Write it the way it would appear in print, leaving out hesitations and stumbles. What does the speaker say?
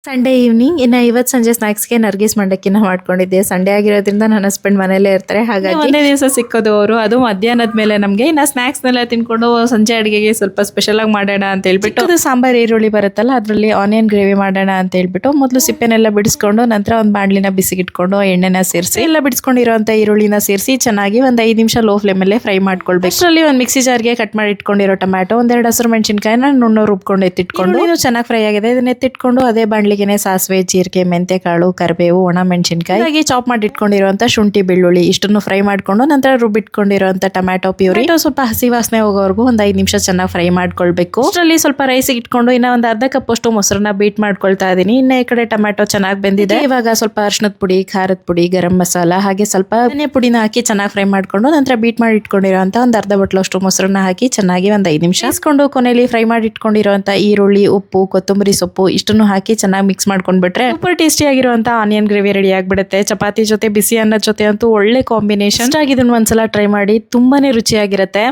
Sunday evening ಇನ್ನು ಇವತ್ತು ಸಂಜೆ ಸ್ನಾಕ್ಸ್ಗೆ ನರ್ಗಿಸ್ ಮಂಡಕ್ಕಿನ ಮಾಡ್ಕೊಂಡಿದ್ದೆ. ಸಂಡೇ ಆಗಿರೋದ್ರಿಂದ ನನ್ನ ಹಸ್ಬೆಂಡ್ ಮನೇಲೇ ಇರ್ತಾರೆ, ಹಾಗಾಗಿ ಒಂದೇ ದಿವಸ ಸಿಕ್ಕೋದು ಅವರು. ಅದು ಮಧ್ಯಾಹ್ನದ ಮೇಲೆ ನಮಗೆ ಇನ್ನು ಸ್ನಾಕ್ಸ್ನೆಲ್ಲ ತಿನ್ಕೊಂಡು ಸಂಜೆ ಅಡುಗೆಗೆ ಸ್ವಲ್ಪ ಸ್ಪೆಷಲ್ ಆಗಿ ಮಾಡೋಣ ಅಂತ ಹೇಳ್ಬಿಟ್ಟು ಅದು ಸಾಂಬಾರ್ ಈರುಳ್ಳಿ ಬರುತ್ತಲ್ಲ ಅದರಲ್ಲಿ ಆನಿಯನ್ ಗ್ರೇವಿ ಮಾಡೋಣ ಅಂತ ಹೇಳ್ಬಿಟ್ಟು ಮೊದಲು ಸಿಪ್ಪೆನೆಲ್ಲ ಬಿಡಿಸ್ಕೊಂಡು ನಂತರ ಒಂದು ಬಾಣಲಿನ ಬಿಸಿಗಿಟ್ಕೊಂಡು ಎಣ್ಣೆನ ಸೇರಿಸಿ ಎಲ್ಲ ಬಿಡಿಸ್ಕೊಂಡಿರೋಂಥ ಈರುಳ್ಳಿನ ಸೇರಿಸಿ ಚೆನ್ನಾಗಿ ಒಂದು 5 ನಿಮಿಷ ಲೋ ಫ್ಲೇಮಲ್ಲೇ ಫ್ರೈ ಮಾಡ್ಕೊಳ್ಬೇಕು. ಅಷ್ಟರಲ್ಲಿ ಒಂದು ಮಿಕ್ಸಿ ಜಾರ್ಗೆ ಕಟ್ ಮಾಡಿ ಇಟ್ಕೊಂಡಿರೋ ಟೊಮ್ಯಾಟೊ, ಒಂದೆರಡು ಹಸಿರು ಮೆಣಸಿನ್ಕಾಯಿನ ನುಣ್ಣು ರುಬ್ಕೊಂಡು ಎತ್ತಿಟ್ಕೊಂಡು ಇದು ಚೆನ್ನಾಗಿ ಫ್ರೈ ಆಗಿದೆ. ಇದನ್ನ ಎತ್ತಿಟ್ಕೊಂಡು ಅದೇ ಬಾಣಲಿಗೆ ಸಾಸಿವೆ, ಜೀರಿಗೆ, ಮೆಂತೆಕಾಳು, ಕರಿಬೇವು, ಒಣ ಮೆಣಸಿನಕಾಯಿ ಹಾಗೆ ಚಾಪ್ ಮಾಡಿ ಇಟ್ಕೊಂಡಿರುವಂತ ಶುಂಠಿ, ಬೆಳ್ಳುಳ್ಳಿ ಇಷ್ಟನ್ನು ಫ್ರೈ ಮಾಡ್ಕೊಂಡು ನಂತರ ರುಬ್ಬಿಟ್ಕೊಂಡಿರುವಂತ ಟೊಮ್ಯಾಟೊ ಪ್ಯೂರಿ ಸ್ವಲ್ಪ ಹಸಿ ವಾಸನೆ ಹೋಗೋವರೆಗೂ ಒಂದು 5 ನಿಮಿಷ ಚೆನ್ನಾಗಿ ಫ್ರೈ ಮಾಡ್ಕೊಳ್ಬೇಕು. ಅಷ್ಟರಲ್ಲಿ ಸ್ವಲ್ಪ ರೈಸ್ ಇಟ್ಕೊಂಡು ಇನ್ನ ಒಂದು ಅರ್ಧ ಕಪ್ ಅಷ್ಟು ಮೊಸರನ್ನ ಬೀಟ್ ಮಾಡ್ಕೊಳ್ತಾ ಇದೀನಿ. ಇನ್ನ ಈ ಕಡೆ ಟೊಮ್ಯಾಟೊ ಚೆನ್ನಾಗಿ ಬೆಂದಿದೆ. ಇವಾಗ ಸ್ವಲ್ಪ ಅರಿಶಿಣದ ಪುಡಿ, ಖಾರದ ಪುಡಿ, ಗರಂ ಮಸಾಲ ಹಾಗೆ ಸ್ವಲ್ಪ ಧನಿಯಾ ಪುಡಿನ ಹಾಕಿ ಚೆನ್ನಾಗಿ ಫ್ರೈ ಮಾಡ್ಕೊಂಡು ನಂತರ ಬೀಟ್ ಮಾಡಿ ಇಟ್ಕೊಂಡಿರುವಂತ ಒಂದು ಅರ್ಧ ಬಟ್ಲು ಅಷ್ಟು ಮೊಸರನ್ನ ಹಾಕಿ ಚೆನ್ನಾಗಿ ಒಂದು 5 ನಿಮಿಷ ಹಾಸ್ಕೊಂಡು ಕೊನೆಯಲ್ಲಿ ಫ್ರೈ ಮಾಡಿ ಇಟ್ಕೊಂಡಿರುವಂತ ಈರುಳ್ಳಿ, ಉಪ್ಪು, ಕೊತ್ತಂಬರಿ ಸೊಪ್ಪು ಇಷ್ಟನ್ನು ಹಾಕಿ ಚೆನ್ನಾಗಿ ಮಿಕ್ಸ್ ಮಾಡ್ಕೊಂಡ್ಬಿಟ್ರೆ ಸೂಪರ್ ಟೇಸ್ಟಿ ಆಗಿರುವಂತ ಆನಿಯನ್ ಗ್ರೇವಿ ರೆಡಿ ಆಗ್ಬಿಡುತ್ತೆ. ಚಪಾತಿ ಜೊತೆ, ಬಿಸಿ ಅನ್ನದ ಜೊತೆ ಅಂತೂ ಒಳ್ಳೆ ಕಾಂಬಿನೇಷನ್ ಆಗಿ ಇದನ್ನ ಒಂದ್ಸಲ ಟ್ರೈ ಮಾಡಿ, ತುಂಬಾನೇ ರುಚಿಯಾಗಿರುತ್ತೆ.